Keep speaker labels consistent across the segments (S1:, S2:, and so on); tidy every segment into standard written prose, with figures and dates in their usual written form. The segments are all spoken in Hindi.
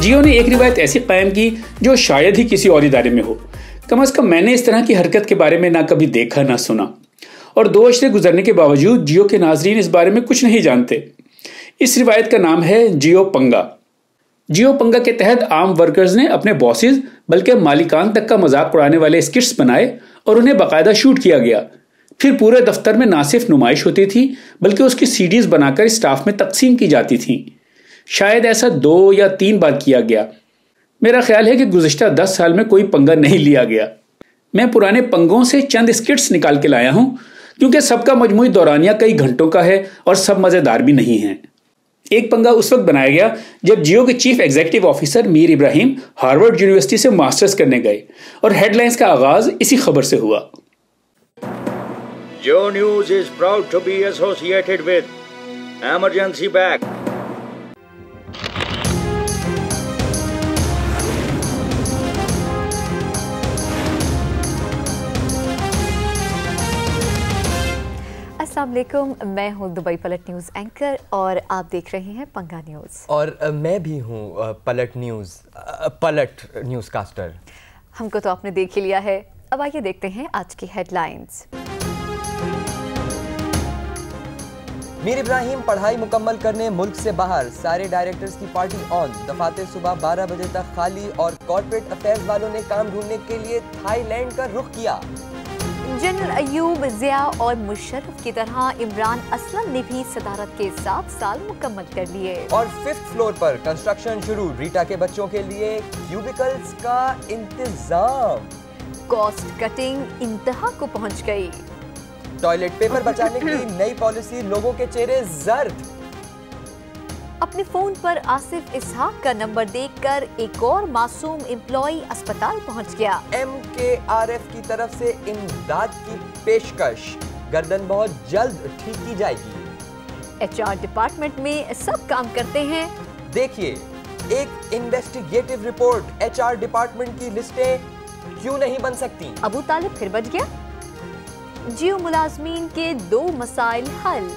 S1: जियो ने एक रिवायत ऐसी कायम की जो शायद ही किसी और इदारे में हो। कम से कम मैंने इस तरह की हरकत के बारे में ना कभी देखा ना सुना, और 2 अशरे गुजरने के बावजूद जियो के नाजरीन इस बारे में कुछ नहीं जानते। इस रिवायत का नाम है जियो पंगा। जियो पंगा के तहत आम वर्कर्स ने अपने बॉसेस बल्कि मालिकान तक का मजाक उड़ाने वाले स्किट्स बनाए और उन्हें बाकायदा शूट किया गया। फिर पूरे दफ्तर में ना सिर्फ नुमाइश होती थी बल्कि उसकी सीडीज बनाकर स्टाफ में तकसीम की जाती थी। शायद ऐसा 2 या 3 बार किया गया। मेरा ख्याल है कि गुज़िश्ता 10 साल में कोई पंगा नहीं लिया गया। मैं पुराने पंगों से चंद स्किट्स निकाल के लाया हूं, क्योंकि सबका मजमूई दौरानिया कई घंटों का है और सब मजेदार भी नहीं है। एक पंगा उस वक्त बनाया गया जब जियो के chief executive officer Mir Ibrahim Harvard university से मास्टर्स करने गए और हेडलाइंस का आगाज इसी खबर से हुआ।
S2: Geo News is proud to be associated with Emergency Back.
S3: अस्सलाम वालेकुम, मैं हूँ दुबई पलट न्यूज़ एंकर और आप देख रहे हैं पंगा न्यूज़।
S4: और मैं भी हूँ पलट न्यूज़ कास्टर।
S3: हमको तो आपने देख ही लिया है। अब आइए देखते हैं आज की हेडलाइंस।
S4: मीर इब्राहिम पढ़ाई मुकम्मल करने मुल्क से बाहर, सारे डायरेक्टर्स की पार्टी ऑन। दफातर सुबह 12 बजे तक खाली और कॉर्पोरेट अफेयर्स वालों ने काम ढूंढने के लिए थाईलैंड का रुख किया।
S3: जनरल अयूब, जिया और मुशर्रफ की तरह इमरान असलम ने भी सदारत के 7 साल मुकम्मल कर लिए।
S4: और 5th फ्लोर पर कंस्ट्रक्शन शुरू, रीटा के बच्चों के लिए क्यूबिकल्स का इंतजाम।
S3: कॉस्ट कटिंग इंतहा को पहुंच गई।
S4: टॉयलेट पेपर बचाने की नई पॉलिसी, लोगों के चेहरे जर्द।
S3: अपने फोन पर आसिफ इसहाक का नंबर देखकर एक और मासूम एम्प्लॉई अस्पताल पहुंच गया।
S4: MKRF की तरफ से इमदाद की पेशकश, गर्दन बहुत जल्द ठीक की जाएगी।
S3: HR डिपार्टमेंट में सब काम करते हैं।
S4: देखिए एक इन्वेस्टिगेटिव रिपोर्ट, HR डिपार्टमेंट की लिस्टें क्यों नहीं बन सकती।
S3: अबू तालिब फिर बच गया। जियो मुलाजमीन के 2 मसाइल हल।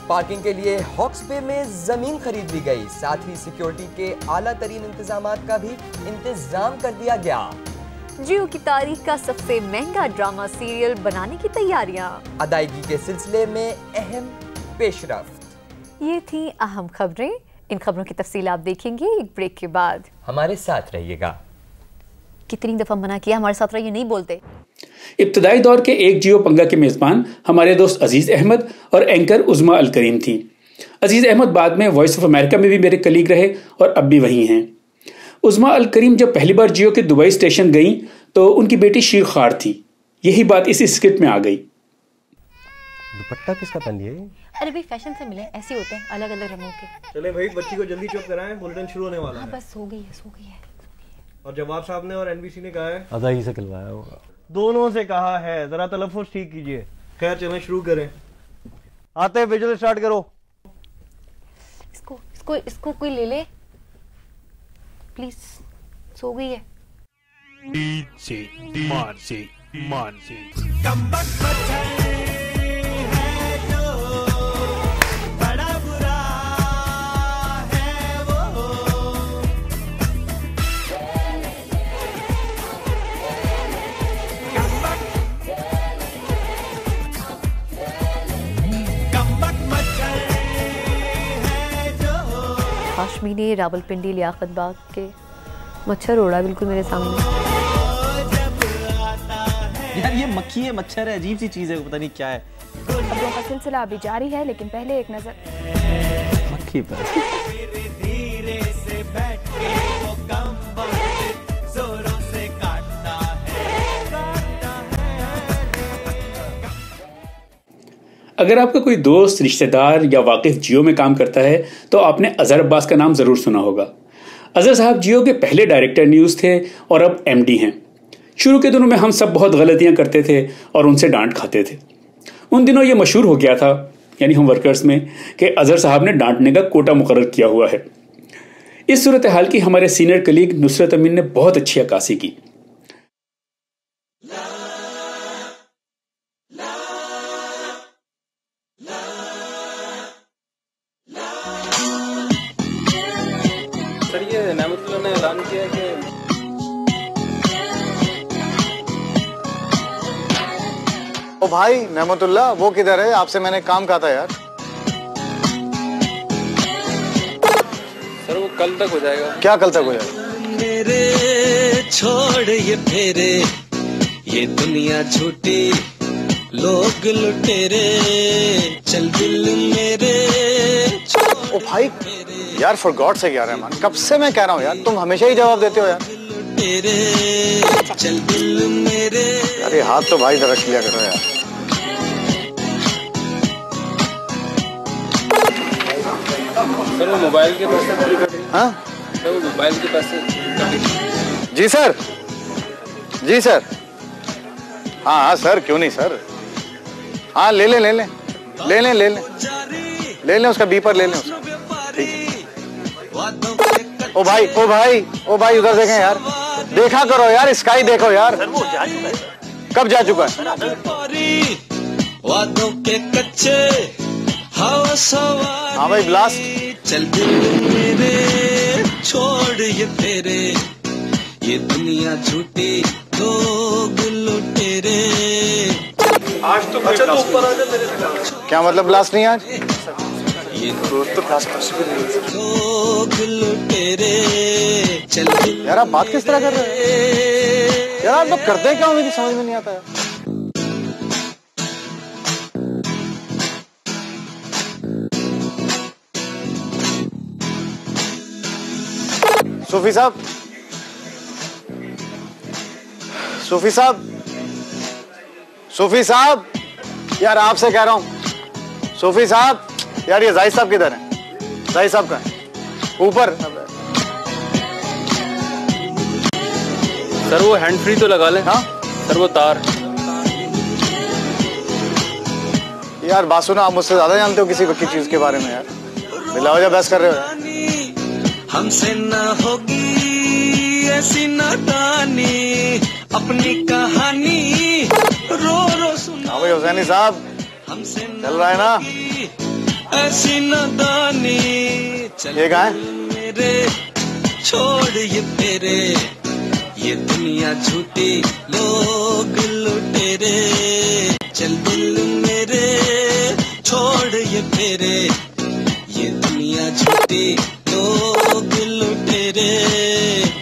S4: पार्किंग के लिए हॉक्स बे में जमीन खरीद ली गई, साथ ही सिक्योरिटी के आला तरीन इंतजामात का भी इंतजाम कर दिया गया।
S3: जियो की तारीख का सबसे महंगा ड्रामा सीरियल बनाने की तैयारियां।
S4: अदायगी के सिलसिले में अहम पेशरफ्त।
S3: ये थी अहम खबरें। इन खबरों की तफसील आप देखेंगे एक ब्रेक के बाद।
S4: हमारे साथ रहिएगा।
S3: कितनी दफा मना किया हमारे साथ रहिए, नहीं बोलते।
S1: इब्तदाई दौर के एक जियो पंगा के मेज़बान हमारे दोस्त अजीज़ अहमद और एंकर उज़मा अल करीम थी। अजीज़ अहमद बाद में वॉइस ऑफ अमेरिका में भी मेरे कलीग रहे और अब भी वहीं हैं। उज़मा अल करीम जब पहली बार जियो के दुबई स्टेशन गईं तो उनकी बेटी शीर खार थी। यही बात इसी स्क्रिप्ट में आ गई।
S5: दुपट्टा किसका पहन लिया?
S6: अरे भाई फैशन से मिले, ऐसे होते हैं अलग अलग रंगों के।
S7: चले भाई बच्ची को जल्दी चुप कराएं, बुलेटिन शुरू होने वाला है।
S6: बस हो गई है।
S7: और जवाब साहब ने और NBC ने कहा है
S5: अदाई से खिलवाया होगा।
S7: दोनों से कहा है जरा तलफ़ुज़ ठीक कीजिए। खैर चलें शुरू करें। आते हैं विजुअल स्टार्ट करो।
S6: इसको कोई ले ले प्लीज, सो गई है।
S3: हाशमी ने रावलपिंडी लियाकत बाग के मच्छर उड़ा बिल्कुल मेरे सामने।
S8: यार ये मक्खी है, मच्छर है, अजीब सी चीज है, पता नहीं क्या है।
S9: खबरों का सिलसिला अभी जारी है, लेकिन पहले एक नजर
S8: मक्खी पर।
S1: अगर आपका कोई दोस्त, रिश्तेदार या वाकिफ जियो में काम करता है तो आपने अजहर अब्बास का नाम ज़रूर सुना होगा। अजहर साहब जियो के पहले डायरेक्टर न्यूज़ थे और अब MD हैं। शुरू के दिनों में हम सब बहुत गलतियां करते थे और उनसे डांट खाते थे। उन दिनों ये मशहूर हो गया था, यानी हम वर्कर्स में, कि अजहर साहब ने डांटने का कोटा मुकर्रर किया हुआ है। इस सूरत हाल की हमारे सीनियर कलीग नुसरत अमीन ने बहुत अच्छी अक्कासी की।
S10: सर ये नेमतुल्लाह ने ओ भाई नेमतुल्ला, वो किधर है? आपसे मैंने काम कहा था यार।
S11: सर वो कल तक हो जाएगा।
S10: क्या कल तक हो जाएगा?
S12: मेरे छोड़ ये फेरे, ये दुनिया झूठी, लोग लुटेरे, चल दिल मेरे।
S10: ओ भाई यार, फॉर गॉड से यार रहमान, कब से मैं कह रहा हूँ यार, तुम हमेशा ही जवाब देते हो यार।
S12: चल दिल मेरे।
S10: यार ये हाथ तो भाई जरा रख लिया करो यार।
S11: सर वो मोबाइल के पैसे।
S10: हाँ
S11: सर वो मोबाइल के पैसे।
S10: जी सर, जी सर। हाँ हाँ सर, क्यों नहीं सर। हाँ ले लें ले लें ले लें ले लें ले लें, उसका बीपर ले लें उसका। ठीक है। ओ भाई ओ भाई ओ भाई, उधर देखें यार, देखा करो यार, स्काई देखो यार।
S2: सर वो जा चुका है।
S10: कब जा चुका है?
S12: वादों के कच्चे हवा सवार।
S10: हाँ भाई ब्लास्ट।
S12: चल दिल मेरे छोड़ ये फेरे, ये दुनिया झूठी, लोग लुटेरे।
S11: आज तो चलो ऊपर आ जा मेरे से।
S10: क्या मतलब ब्लास्ट नहीं आज?
S12: ये तो ब्लास्ट लोग लुटेरे। चल
S10: यार आप बात किस तरह कर रहे हैं यार? आप लोग करते हैं क्या? मुझे समझ में नहीं आता है। सूफी साहब, सूफी साहब, सूफी साहब, यार आपसे कह रहा हूं। सूफी साहब, यार ये जाहिद साहब किधर हैं? जाहिद साहब का ऊपर।
S11: सर वो हैंड फ्री तो लगा ले।
S10: हाँ
S11: सर वो तार।
S10: यार बात सुनो, आप मुझसे ज्यादा जानते हो किसी की चीज के बारे में यार। बिला वजह बहस कर रहे हो।
S12: हमसे ना होगी ऐसी नादानी, अपनी कहानी रो रो सुना।
S10: हाँ भाई हुसैनी साहब, चल रहा है ना
S12: ऐसी नादानी।
S10: ये कहाँ है?
S12: मेरे छोड़ ये फेरे, ये दुनिया झूठी, लोग लुटेरे। चल दिल मेरे छोड़ ये फेरे, ये दुनिया झूठी, लोग लुटेरे।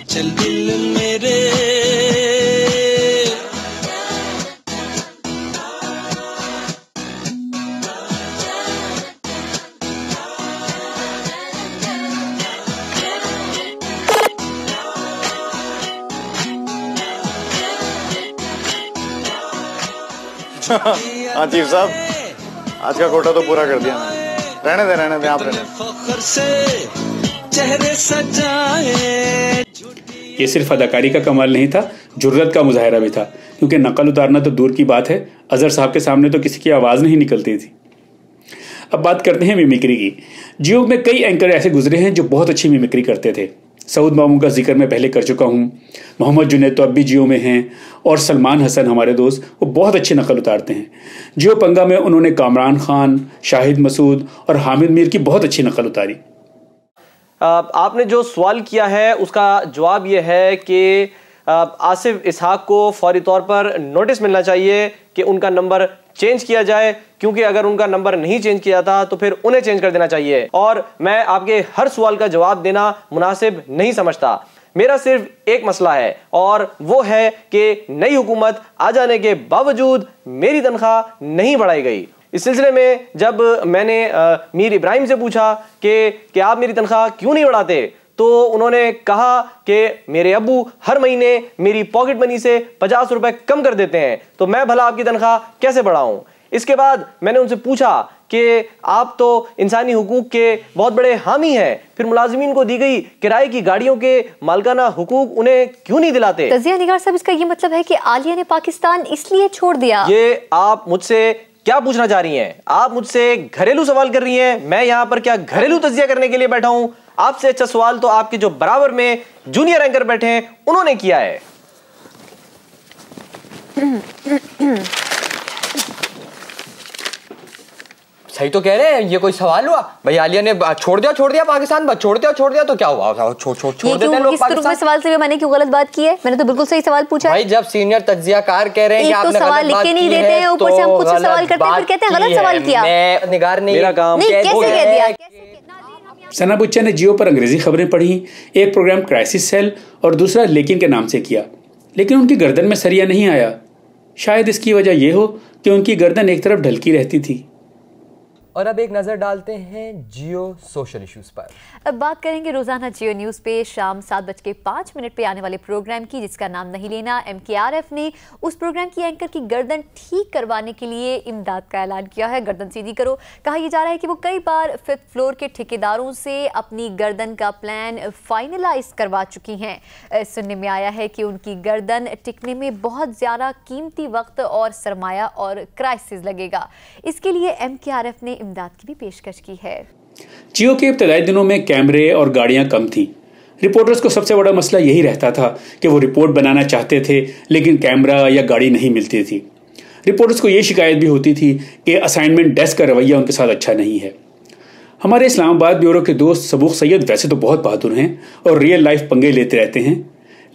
S12: चल दिल मेरे।
S10: हाँ चीफ साहब, आज का कोटा तो पूरा कर दिया मैंने। रहने दे आप रहने।
S12: चेहरे सजाए।
S1: ये सिर्फ अदाकारी का कमाल नहीं था, जुर्रत का मुजाहरा भी था, क्योंकि नकल उतारना तो दूर की बात है, अजहर साहब के सामने तो किसी की आवाज़ नहीं निकलती थी। अब बात करते हैं मिमिक्री की। जियो में कई एंकर ऐसे गुजरे हैं जो बहुत अच्छी मिमिक्री करते थे। सऊद मामू का जिक्र मैं पहले कर चुका हूँ। मोहम्मद जुनैद तो अब भी जियो में हैं, और सलमान हसन हमारे दोस्त, वो बहुत अच्छी नकल उतारते हैं। जियो पंगा में उन्होंने कामरान खान, शाहिद मसूद और हामिद मीर की बहुत अच्छी नकल उतारी।
S13: आपने जो सवाल किया है उसका जवाब यह है कि आसिफ इसहाक को फौरी तौर पर नोटिस मिलना चाहिए कि उनका नंबर चेंज किया जाए, क्योंकि अगर उनका नंबर नहीं चेंज किया था तो फिर उन्हें चेंज कर देना चाहिए। और मैं आपके हर सवाल का जवाब देना मुनासिब नहीं समझता। मेरा सिर्फ एक मसला है, और वो है कि नई हुकूमत आ जाने के बावजूद मेरी तनख्वाह नहीं बढ़ाई गई। इस सिलसिले में जब मैंने मीर इब्राहिम से पूछा कि आप मेरी तनख्वाह क्यों नहीं बढ़ाते, तो उन्होंने कहा कि मेरे अब्बू हर महीने मेरी पॉकेट मनी से 50 रुपए कम कर देते हैं, तो मैं भला आपकी तनख्वाह कैसे बढ़ाऊं। इसके बाद मैंने उनसे पूछा कि आप तो इंसानी हुकूक के बहुत बड़े हामी हैं, फिर मुलाजिमीन को दी गई किराए की गाड़ियों के मालकाना हुकूक उन्हें क्यों नहीं दिलाते।
S3: तजिया निगार साहब, इसका ये मतलब है कि आलिया ने पाकिस्तान इसलिए छोड़ दिया?
S13: ये आप मुझसे क्या पूछना चाह रही हैं? आप मुझसे घरेलू सवाल कर रही हैं। मैं यहाँ पर क्या घरेलू तजिया करने के लिए बैठा हूं? आपसे अच्छा सवाल तो आपके जो बराबर में जूनियर एंकर बैठे हैं उन्होंने किया है।
S4: सही तो कह रहे हैं, ये कोई सवाल हुआ? भाई आलिया ने छोड़ दिया पाकिस्तान, बस छोड़ दिया तो क्या हुआ? छोड़ देते हैं लोग पाकिस्तान।
S3: सवाल से मैंने क्यों गलत बात की है? मैंने तो बिल्कुल सही सवाल पूछा है।
S4: भाई जब सीनियर तज्जियाकार कह रहे हैं कि आपने
S3: सवाल लिख के नहीं देते हैं, ऊपर से हम खुद से सवाल करते हैं, फिर कहते हैं गलत सवाल किया।
S4: मैं निगार नहीं,
S3: मेरा काम कैसे कह दिया?
S1: सना बुच्चा ने जियो पर अंग्रेजी खबरें पढ़ी, एक प्रोग्राम क्राइसिस सेल और दूसरा लेकिन के नाम से किया, लेकिन उनकी गर्दन में सरिया नहीं आया। शायद इसकी वजह यह हो कि उनकी गर्दन एक तरफ ढलकी रहती थी।
S4: और अब एक नजर डालते हैं जियो सोशल इश्यूज पर।
S3: अब बात करेंगे रोजाना जियो न्यूज पे शाम 7:05 पे आने वाले प्रोग्राम की, जिसका नाम नहीं लेना। MKRF ने उस प्रोग्राम की एंकर की गर्दन ठीक करवाने के लिए इमदाद का ऐलान किया है। गर्दन सीधी करो। कहा यह जा रहा है कि वो कई बार 5th फ्लोर के ठेकेदारों से अपनी गर्दन का प्लान फाइनलाइज करवा चुकी हैं। सुनने में आया है कि उनकी गर्दन टिकने में बहुत ज्यादा कीमती वक्त और सरमाया और क्राइसिस लगेगा। इसके लिए MKRF ने इमदाद की भी पेशकश की है।
S1: जियो के इब्तदाई दिनों में कैमरे और गाड़ियां कम थी। रिपोर्टर्स को सबसे बड़ा मसला यही रहता था कि वो रिपोर्ट बनाना चाहते थे, लेकिन कैमरा या गाड़ी नहीं मिलती थी। रिपोर्टर्स को ये शिकायत भी होती थी कि असाइनमेंट डेस्क का रवैया उनके साथ अच्छा नहीं है। हमारे इस्लामाबाद ब्यूरो के दोस्त सबूक सैयद वैसे तो बहुत बहादुर हैं और रियल लाइफ पंगे लेते रहते हैं,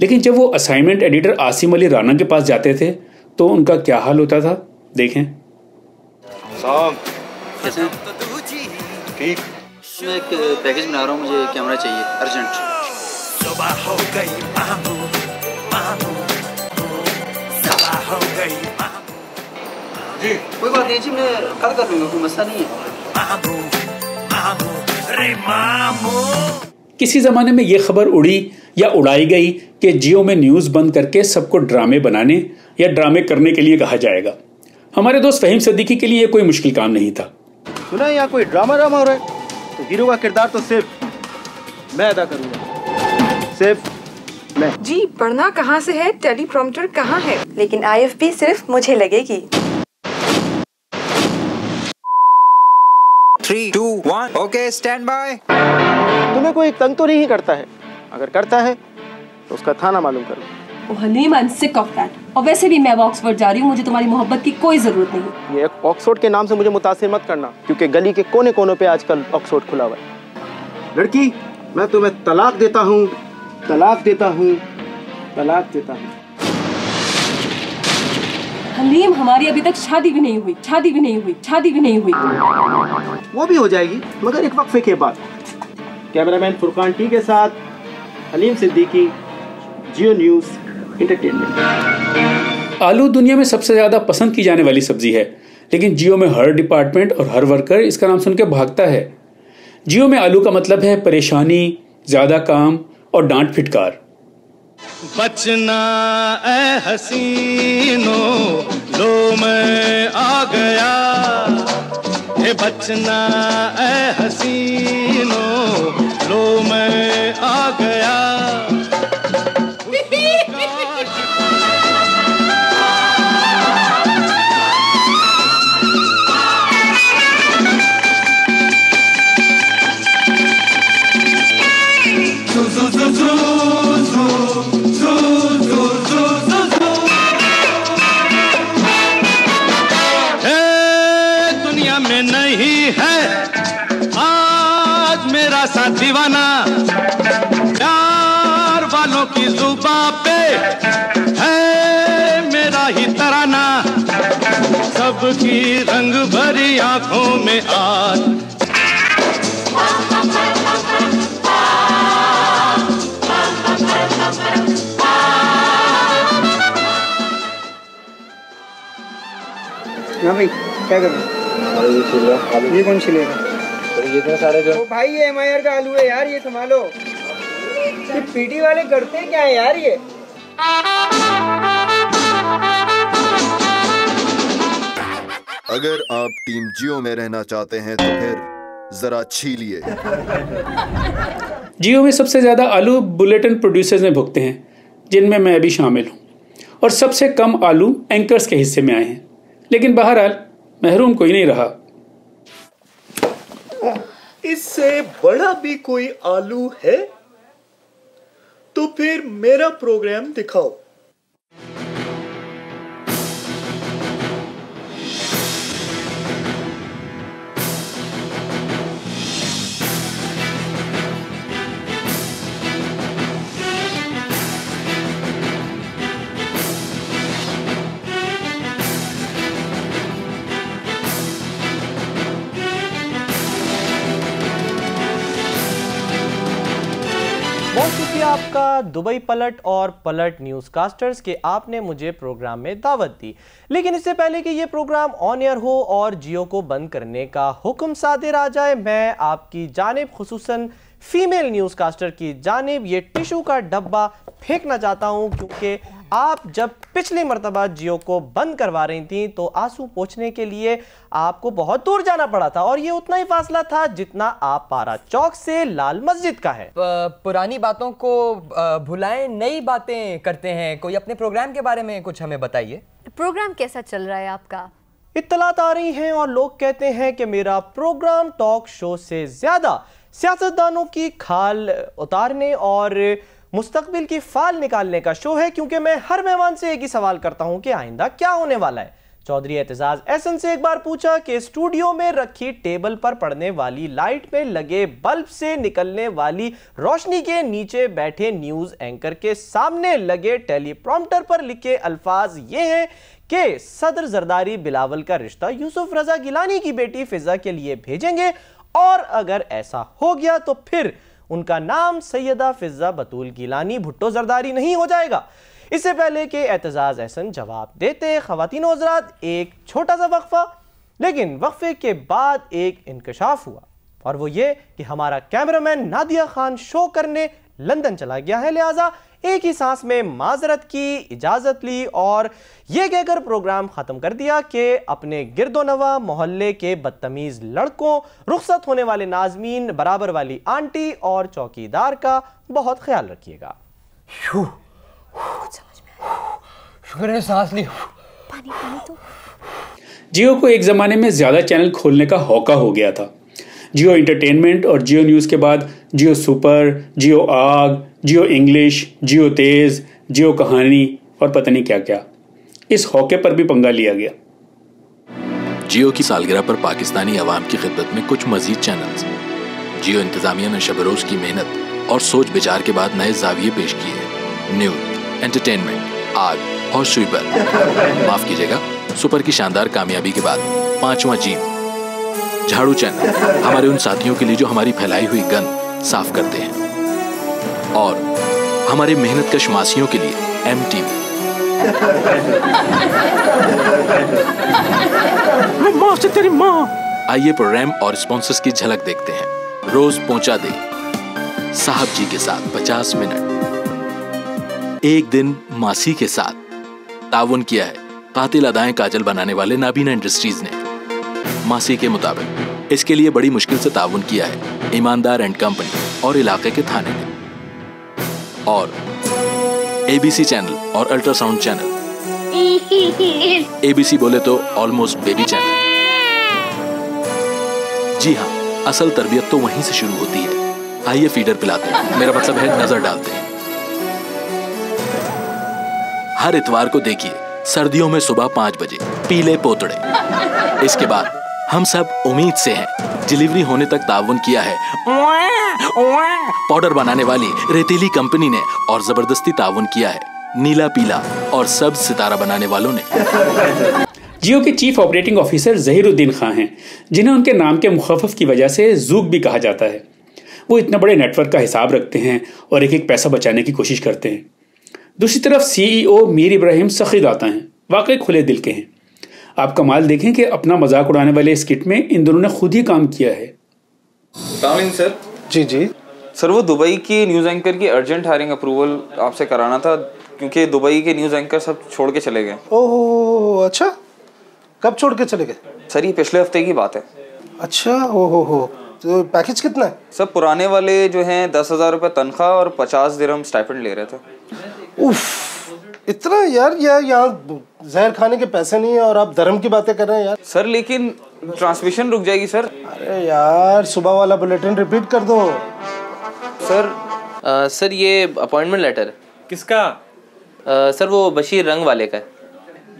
S1: लेकिन जब वो असाइनमेंट एडिटर आसिम अली राना के पास जाते थे तो उनका क्या हाल होता था, देखें।
S14: कैसे ठीक? मैं एक पैकेज बना रहा हूँ, मुझे कैमरा चाहिए अर्जेंट। सुबह हो गई जी, कोई बात नहीं जी, मैं कल कर लूंगा, कोई मसला नहीं है।
S1: किसी जमाने में यह खबर उड़ी या उड़ाई गई कि जियो में न्यूज बंद करके सबको ड्रामे बनाने या ड्रामे करने के लिए कहा जाएगा। हमारे दोस्त फहीम सिद्दीकी के लिए कोई मुश्किल काम नहीं था।
S7: सुना यहाँ कोई ड्रामा हो रहा है, तो हीरो का किरदार तो सिर्फ मैं अदा करूंगा, सिर्फ मैं।
S15: जी पढ़ना कहाँ से है, टेलीप्रॉम्प्टर कहाँ है, लेकिन IFP सिर्फ मुझे लगेगी।
S16: 3, 2, 1 ओके स्टैंड बाय।
S7: तुम्हें कोई तंग तो नहीं करता है? अगर करता है तो उसका थाना मालूम करो।
S17: Halim, I am sick of that. और वैसे भी मैं अब ऑक्सफोर्ड जा रही हूँ, मुझे तुम्हारी मोहब्बत की कोई जरूरत नहीं।
S7: ये ऑक्सफोर्ड के नाम से मुझे मुतासिर मत करना, क्योंकि गली के कोने कोनों पे आजकल ऑक्सफोर्ड खुला हुआ है। लड़की, मैं तुम्हें तलाक देता हूँ, तलाक देता हूँ, तलाक देता हूँ।
S17: हलीम, हमारी अभी तक शादी भी नहीं हुई, शादी भी नहीं हुई, शादी भी नहीं हुई।
S7: वो भी हो जाएगी, मगर एक वक्फे के बाद। कैमरामैन फुरकान टी के साथ हलीम सिद्दीकी, जियो न्यूज एंटरटेनमेंट।
S1: आलू दुनिया में सबसे ज्यादा पसंद की जाने वाली सब्जी है, लेकिन जियो में हर डिपार्टमेंट और हर वर्कर इसका नाम सुनकर भागता है। जियो में आलू का मतलब है परेशानी, ज्यादा काम और डांट फिटकार।
S12: बचना ए हसीनो, लो मैं आ गया, ये बचना ए हसीनो, लो मैं आ गया। दुनिया में नहीं है आज मेरा सा दीवाना, प्यार वालों की जुबां पे है मेरा ही तराना, सबकी रंग भरी आंखों में आज
S18: हाँ भाई क्या कर रहे हो? ये कौन छिलेगा?
S19: जितने सारे जो
S18: भाई ये MIR का आलू है यार, ये संभालो। ये पीटी वाले करते क्या है यार ये?
S20: अगर आप टीम जियो में रहना चाहते हैं तो फिर जरा छीलिए।
S1: जियो में सबसे ज्यादा आलू बुलेटिन प्रोड्यूसर्स में भुगते हैं, जिनमें मैं भी शामिल हूं, और सबसे कम आलू एंकर्स के हिस्से में आए हैं। लेकिन बहरहाल महरूम कोई नहीं रहा।
S11: इससे बड़ा भी कोई आलू है तो फिर मेरा प्रोग्राम दिखाओ।
S13: का दुबई पलट और पलट न्यूज़कास्टर्स के आपने मुझे प्रोग्राम में दावत दी, लेकिन इससे पहले कि ये प्रोग्राम ऑन एयर हो और जियो को बंद करने का हुक्म सादिर आ जाए, मैं आपकी जानिब खुसूसन फीमेल न्यूज़कास्टर की जानिब ये टिशू का डब्बा फेंकना चाहता हूं, क्योंकि आप जब पिछली मर्तबा जियो को बंद करवा रही थी तो आंसू पोंछने के लिए आपको बहुत दूर जाना पड़ा था, और ये उतना ही फासला था जितना आप पारा चौक से लाल मस्जिद का है।
S4: पुरानी बातों को भुलाएं, नई बातें करते हैं। कोई अपने प्रोग्राम के बारे में कुछ हमें बताइए।
S3: प्रोग्राम कैसा चल रहा है आपका?
S13: इत्तलात आ रही हैं और लोग कहते हैं कि मेरा प्रोग्राम टॉक शो से ज्यादा सियासतदानों की खाल उतारने और मुस्तकबिल की फाल निकालने का शो है, क्योंकि मैं हर मेहमान से एक ही सवाल करता हूं कि आइंदा क्या होने वाला है। चौधरी एतजाज एहसन से एक बार पूछा कि स्टूडियो में रखी टेबल पर पड़ने वाली लाइट में लगे बल्ब से निकलने वाली रोशनी के नीचे बैठे न्यूज एंकर के सामने लगे टेलीप्रॉम्प्टर पर लिखे अल्फाज ये हैं कि सदर जरदारी बिलावल का रिश्ता यूसुफ रजा गिलानी की बेटी फिजा के लिए भेजेंगे, और अगर ऐसा हो गया तो फिर उनका नाम सैयदा फिजा बतूल गिलानी भुट्टो जरदारी नहीं हो जाएगा। इससे पहले कि एतजाज एहसन जवाब देते, ख़वातीन व हज़रात, एक छोटा सा वक्फा, लेकिन वक्फे के बाद एक इंकशाफ हुआ, और वो ये कि हमारा कैमरामैन नादिया खान शो करने लंदन चला गया है, लिहाजा एक ही सांस में माजरत की, इजाजत ली और यह कहकर प्रोग्राम खत्म कर दिया कि अपने गिरदोनवा मोहल्ले के बदतमीज लड़कों, रुखसत होने वाले नाजमीन, बराबर वाली आंटी और चौकीदार का बहुत ख्याल रखिएगा।
S4: शुक्र है सांस ली।
S3: पानी तो।
S1: जियो को एक जमाने में ज्यादा चैनल खोलने का हौका हो गया था। जियो एंटरटेनमेंट और जियो न्यूज़ के बाद जियो सुपर, जियो आग, जियो इंग्लिश, जियो तेज, जियो कहानी और पता नहीं क्या क्या। इस हौके पर भी पंगा लिया गया।
S21: जियो की सालगिरह पर पाकिस्तानी अवाम की खिदमत में कुछ मजीद चैनल्स। जियो इंतजामिया ने शब-ए-रोज की मेहनत और सोच विचार के बाद नए जाविये पेश किए। न्यूज़, एंटरटेनमेंट, आग और सुपर, माफ कीजिएगा, सुपर की शानदार कामयाबी के बाद 5वां जीव झाड़ू चैनल हमारे उन साथियों के लिए जो हमारी फैलाई हुई गंद साफ करते हैं, और हमारे मेहनत कश मासियों के लिए MTV।
S7: माँ से तेरी माँ।
S21: आइए प्रोग्राम और स्पॉन्सर्स की झलक देखते हैं। रोज पहुंचा दे साहब जी के साथ 50 मिनट। एक दिन मासी के साथ ताउन किया है कातिल अदाएं काजल बनाने वाले नाबीना इंडस्ट्रीज ने। मासी के मुताबिक इसके लिए बड़ी मुश्किल से ताउन किया है ईमानदार एंड कंपनी और इलाके के थाने ने। और ABC चैनल और अल्ट्रासाउंड चैनल। ABC बोले तो ऑलमोस्ट बेबी चैनल। जी हाँ, असल तरबियत तो वहीं से शुरू होती है। आइए फीडर पिलाते हैं, मेरा मतलब है नजर डालते हैं। हर इतवार को देखिए सर्दियों में सुबह 5 बजे पीले पोतड़े। इसके बाद हम सब उम्मीद से हैं डिलीवरी होने तक ताउन किया है पाउडर बनाने वाली रेतीली कंपनी ने, और जबरदस्ती ताउन किया है नीला पीला और सब्ज सितारा बनाने वालों ने।
S1: जियो के chief operating officer Zahiruddin Khan हैं, जिन्हें उनके नाम के मुखफ़फ़ की वजह से जूक भी कहा जाता है। वो इतने बड़े नेटवर्क का हिसाब रखते हैं और एक एक पैसा बचाने की कोशिश करते हैं। दूसरी तरफ CEO मीर इब्राहिम सखी दाता हैं, वाकई खुले दिल के हैं। आप कमाल देखें कि अपना मजाक उड़ाने वाले स्किट में इन दोनों ने खुद ही काम किया है।
S22: सर
S7: जी जी
S22: सर, वो दुबई की न्यूज़ एंकर की अर्जेंट हायरिंग अप्रूवल आपसे कराना था, क्योंकि दुबई के न्यूज़ एंकर सब छोड़ के चले गए।
S7: ओह अच्छा, कब छोड़ के चले गए?
S22: सर ये पिछले हफ्ते की बात है।
S7: अच्छा, हो तो पैकेज कितना है?
S22: सर पुराने वाले जो हैं 10,000 रुपये तनख्वाह और 50 दिरहम स्टाइपेंड ले रहे थे।
S7: उफ, इतना यार यहाँ जहर खाने के पैसे नहीं है और आप धर्म की बातें कर रहे हैं यार।
S22: सर लेकिन ट्रांसमिशन रुक जाएगी सर।
S7: अरे यार, सुबह वाला बुलेटिन रिपीट कर दो।
S22: सर ये अपॉइंटमेंट लेटर
S23: किसका?
S22: सर वो बशीर रंग वाले का है।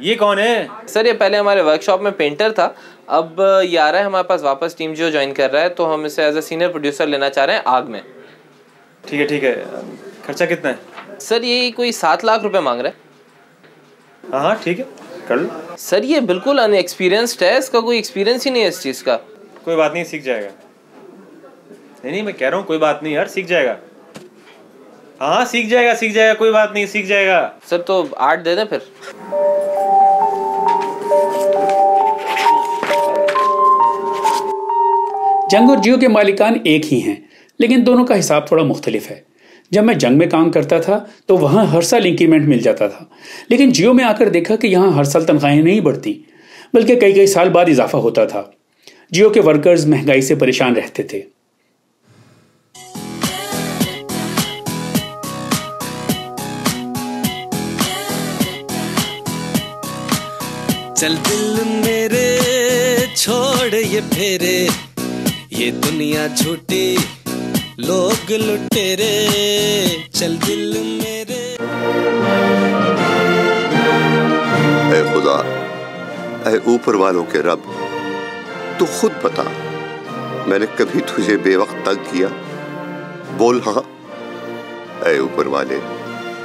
S23: ये कौन है?
S22: सर ये पहले हमारे वर्कशॉप में पेंटर था, अब ये आ रहा है हमारे पास वापस, टीम जो ज्वाइन कर रहा है, तो हम इसे एज ए सीनियर प्रोड्यूसर लेना चाह रहे हैं आग में।
S23: ठीक है, खर्चा कितना है?
S22: सर ये कोई 7 लाख रुपए मांग रहा है।
S23: हाँ ठीक है, कर लो।
S22: सर ये बिल्कुल अनएक्सपीरियंस्ड है, इसका कोई एक्सपीरियंस ही नहीं है इस चीज़ का।
S23: कोई बात नहीं, सीख जाएगा। नहीं मैं कह रहा हूँ कोई बात नहीं यार, सीख जाएगा। हाँ सीख जाएगा, कोई बात नहीं, सीख जाएगा।
S22: सर तो 8 दे दें फिर।
S1: जंग और जियो के मालिकान एक ही हैं, लेकिन दोनों का हिसाब थोड़ा मुख्तलिफ है। जब मैं जंग में काम करता था तो वहां हर साल इंक्रीमेंट मिल जाता था, लेकिन जियो में आकर देखा कि यहां हर साल तनख्वाहें नहीं बढ़ती, बल्कि कई कई साल बाद इजाफा होता था। जियो के वर्कर्स महंगाई से परेशान रहते थे।
S5: चल दिल मेरे छोड़ ये फेरे, ये दुनिया झूठी लोग लुटेरे, चल दिल मेरे।
S6: ऐ खुदा, ऐ ऊपर वालों के रब, तू खुद बता, मैंने कभी तुझे बेवक्त तंग किया? बोल हाँ। ऐ ऊपर वाले,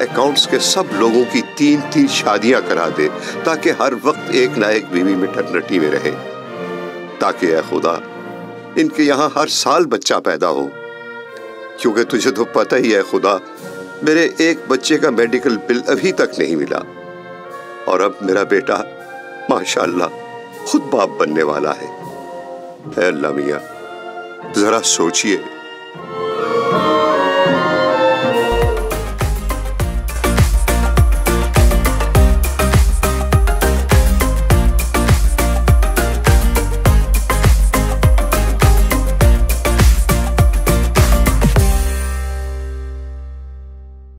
S6: अकाउंट्स के सब लोगों की 3-3 शादियां करा दे, ताकि हर वक्त एक ना एक बीवी मैटरनिटी में रहे, ताकि ऐ खुदा इनके यहाँ हर साल बच्चा पैदा हो। क्योंकि तुझे तो पता ही है खुदा, मेरे एक बच्चे का मेडिकल बिल अभी तक नहीं मिला, और अब मेरा बेटा माशाअल्लाह खुद बाप बनने वाला है। ऐ अल्लाह मियां, जरा सोचिए,